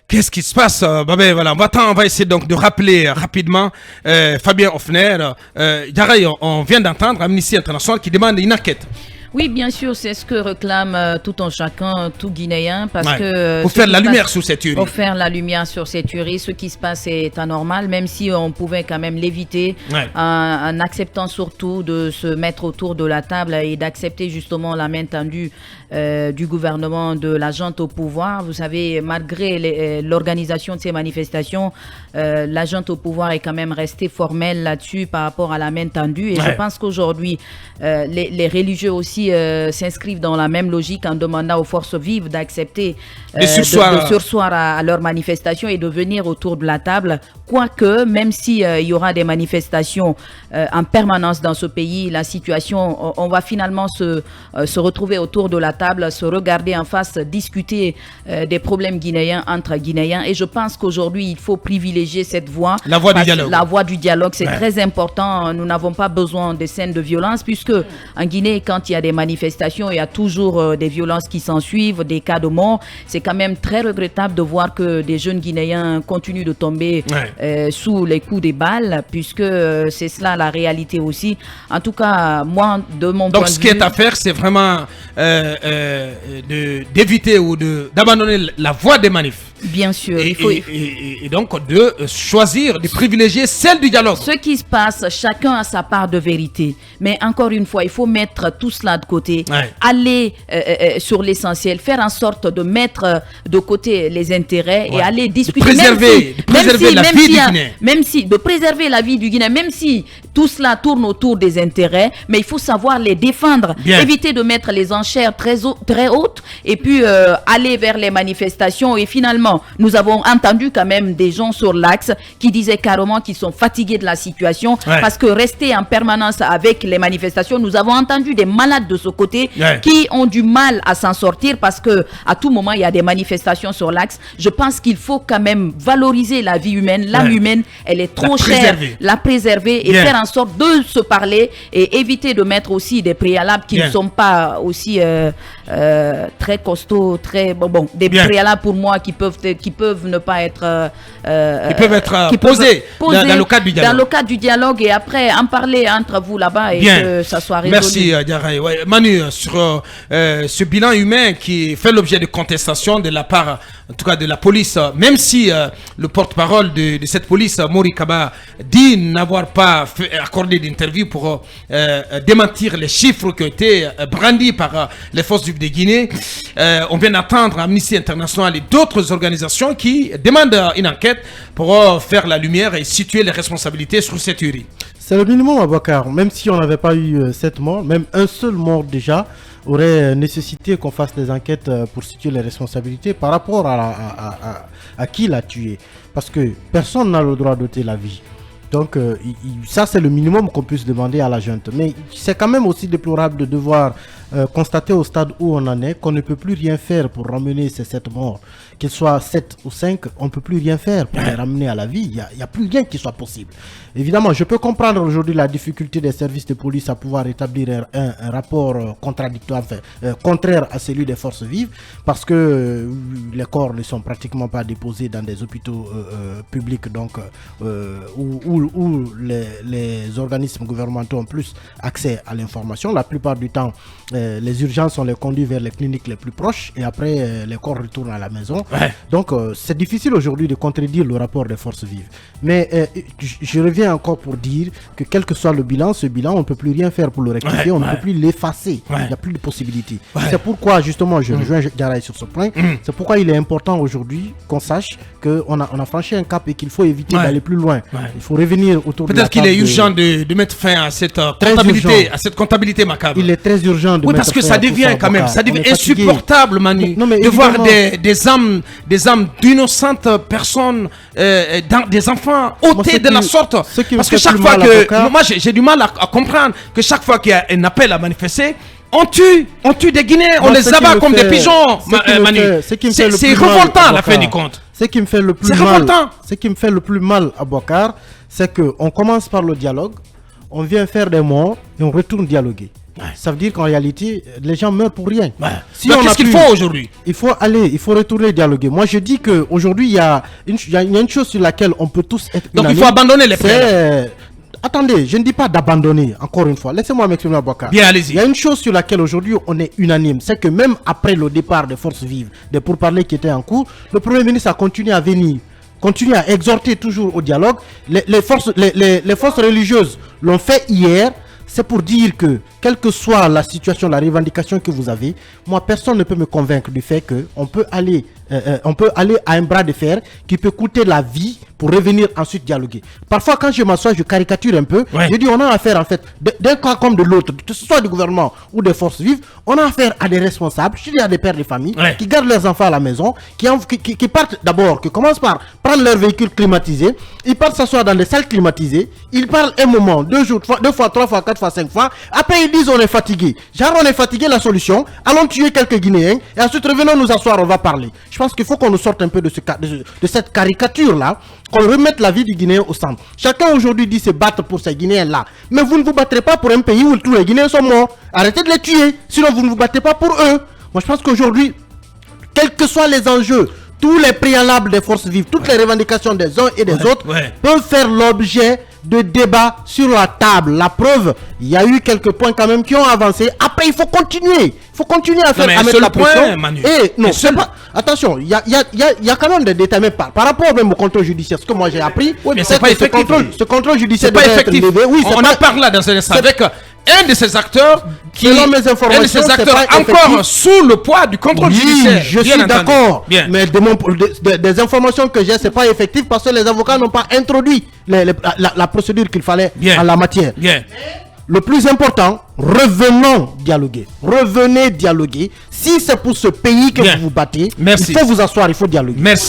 Qu'est-ce qui se passe? Voilà, on va essayer donc de rappeler rapidement Fabien Hoffner. Diarra, on vient d'entendre Amnesty International qui demande une enquête. Oui, bien sûr, c'est ce que réclame tout un chacun, tout Guinéen, parce que... Pour faire la lumière sur cette tuerie. Pour faire la lumière sur cette tuerie, ce qui se passe est anormal, même si on pouvait quand même l'éviter, en acceptant surtout de se mettre autour de la table et d'accepter justement la main tendue du gouvernement, de la junte au pouvoir. Vous savez, malgré l'organisation de ces manifestations, la junte au pouvoir est quand même restée formelle là-dessus par rapport à la main tendue. Et je pense qu'aujourd'hui, les religieux aussi s'inscrivent dans la même logique en demandant aux forces vives d'accepter de sursoir à leur manifestation et de venir autour de la table. Quoique, même s'il y aura des manifestations en permanence dans ce pays, la situation, on va finalement se retrouver autour de la table, se regarder en face, discuter des problèmes guinéens entre Guinéens. Et je pense qu'aujourd'hui, il faut privilégier cette voie. La voie du dialogue. La voie du dialogue, c'est très important. Nous n'avons pas besoin de scènes de violence, puisque en Guinée, quand il y a des manifestations, il y a toujours des violences qui s'en suivent, des cas de mort. C'est quand même très regrettable de voir que des jeunes Guinéens continuent de tomber sous les coups des balles, puisque c'est cela la réalité aussi. En tout cas, moi, de mon point de vue... Donc, ce qui est à faire, c'est vraiment d'éviter ou d'abandonner la voie des manifs. Bien sûr. Et donc, de choisir, de privilégier celle du dialogue. Ce qui se passe, chacun a sa part de vérité. Mais encore une fois, il faut mettre tout cela de côté, aller sur l'essentiel, faire en sorte de mettre de côté les intérêts et aller discuter. De préserver la vie du Guinée. De préserver la vie du Guinée, même si tout cela tourne autour des intérêts, mais il faut savoir les défendre. Bien. Éviter de mettre les enchères très hautes et puis aller vers les manifestations. Et finalement, nous avons entendu quand même des gens sur l'axe qui disaient carrément qu'ils sont fatigués de la situation parce que rester en permanence avec les manifestations, nous avons entendu des malades de ce côté qui ont du mal à s'en sortir parce que à tout moment il y a des manifestations sur l'axe. Je pense qu'il faut quand même valoriser la vie humaine. L'âme humaine, elle est trop chère. La préserver et faire en sorte de se parler et éviter de mettre aussi des préalables qui ne sont pas aussi très costauds, des préalables pour moi qui peuvent ne pas être posés dans le cadre du dialogue. Dans le cadre du dialogue et après en parler entre vous là-bas et que ça soit résolu. Merci Diarra. Manu, sur ce bilan humain qui fait l'objet de contestation de la part, en tout cas de la police, même si le porte-parole de cette police, Mori Kaba, dit n'avoir pas accordé d'interview pour démentir les chiffres qui ont été brandis par les forces de Guinée. On vient d'entendre Amnesty International et d'autres organisations qui demandent une enquête pour faire la lumière et situer les responsabilités sur cette tuerie. C'est le minimum, Aboubacar. Même si on n'avait pas eu 7 morts, même un seul mort déjà aurait nécessité qu'on fasse des enquêtes pour situer les responsabilités par rapport à qui l'a tué. Parce que personne n'a le droit d'ôter la vie. Donc ça c'est le minimum qu'on puisse demander à la junte. Mais c'est quand même aussi déplorable de devoir constater au stade où on en est qu'on ne peut plus rien faire pour ramener ces 7 morts. Qu'ils soient 7 ou 5, on ne peut plus rien faire pour les ramener à la vie. Il n'y a plus rien qui soit possible. Évidemment, je peux comprendre aujourd'hui la difficulté des services de police à pouvoir établir un rapport contradictoire, contraire à celui des forces vives, parce que les corps ne sont pratiquement pas déposés dans des hôpitaux publics, donc où les organismes gouvernementaux ont plus accès à l'information. La plupart du temps, les urgences, on les conduit vers les cliniques les plus proches et après les corps retournent à la maison. Donc c'est difficile aujourd'hui de contredire le rapport des forces vives. Mais je reviens encore pour dire que quel que soit le bilan, ce bilan, on ne peut plus rien faire pour le rectifier, on ne peut plus l'effacer. Il n'y a plus de possibilité. C'est pourquoi justement, je rejoins Diarra sur ce point, c'est pourquoi il est important aujourd'hui qu'on sache qu'on a franchi un cap et qu'il faut éviter d'aller plus loin. Il faut revenir autour de la table. Peut-être qu'il est urgent de mettre fin à cette comptabilité macabre. Il est très urgent de mettre fin. Oui, parce que ça devient quand même, ça devient insupportable, Manu, de voir des âmes d'innocentes personnes, des enfants ôtés de la sorte. Parce que chaque fois que, moi j'ai du mal à comprendre que chaque fois qu'il y a un appel à manifester, on tue des Guinéens, on les abat comme des pigeons, Manu. C'est révoltant à la fin du compte. Ce qui me fait le plus mal à Boubacar, c'est qu'on commence par le dialogue, on vient faire des morts et on retourne dialoguer. ça veut dire qu'en réalité, les gens meurent pour rien. Si qu'est-ce qu'il faut aujourd'hui? Il faut retourner dialoguer. Moi, je dis qu'aujourd'hui, il y a une chose sur laquelle on peut tous être donc, il faut abandonner les prêts. Attendez, je ne dis pas d'abandonner, encore une fois. Laissez-moi m'exprimer à Boubacar. Bien, allez-y. Il y a une chose sur laquelle aujourd'hui on est unanime. C'est que même après le départ des forces vives, des pourparlers qui étaient en cours, le Premier ministre a continué à venir, continue à exhorter toujours au dialogue. Les forces religieuses l'ont fait hier. C'est pour dire que, quelle que soit la situation, la revendication que vous avez, moi, personne ne peut me convaincre du fait qu'on peut aller à un bras de fer qui peut coûter la vie pour revenir ensuite dialoguer. Parfois, quand je m'assois, je caricature un peu. Je dis, on a affaire, en fait, d'un cas comme de l'autre, que ce soit du gouvernement ou des forces vives, on a affaire à des responsables, je dis à des pères de famille, qui gardent leurs enfants à la maison, qui partent d'abord, qui commencent par prendre leur véhicule climatisé, ils partent s'asseoir dans des salles climatisées, ils parlent un moment, 2 jours, 2 fois, 3 fois, 4 fois, 5 fois, après ils disent on est fatigué. Genre on est fatigué, la solution, allons tuer quelques Guinéens, et ensuite revenons nous asseoir, on va parler. Je pense qu'il faut qu'on nous sorte un peu de cette caricature-là, qu'on remette la vie du Guinéen au centre. Chacun aujourd'hui dit se battre pour ces Guinéens-là. Mais vous ne vous battrez pas pour un pays où tous les Guinéens sont morts. Arrêtez de les tuer, sinon vous ne vous battez pas pour eux. Moi je pense qu'aujourd'hui, quels que soient les enjeux, tous les préalables des forces vives, toutes les revendications des uns et des autres peuvent faire l'objet de débats sur la table. La preuve, il y a eu quelques points quand même qui ont avancé. Après, il faut continuer. Il faut continuer à mettre la pression. Et non, c'est pas. Attention, il y a quand même des détails, mais par rapport même au contrôle judiciaire, ce que moi j'ai appris, c'est pas effectif. Ce contrôle judiciaire n'est pas effectif. Oui, on en parle là dans un instant avec un de ces acteurs qui, encore sous le poids du contrôle judiciaire. Je suis d'accord, mais des informations que j'ai, c'est pas effectif parce que les avocats n'ont pas introduit la procédure qu'il fallait en la matière. Le plus important, revenons dialoguer. Revenez dialoguer. Si c'est pour ce pays que vous vous battez, il faut vous asseoir, il faut dialoguer. Merci.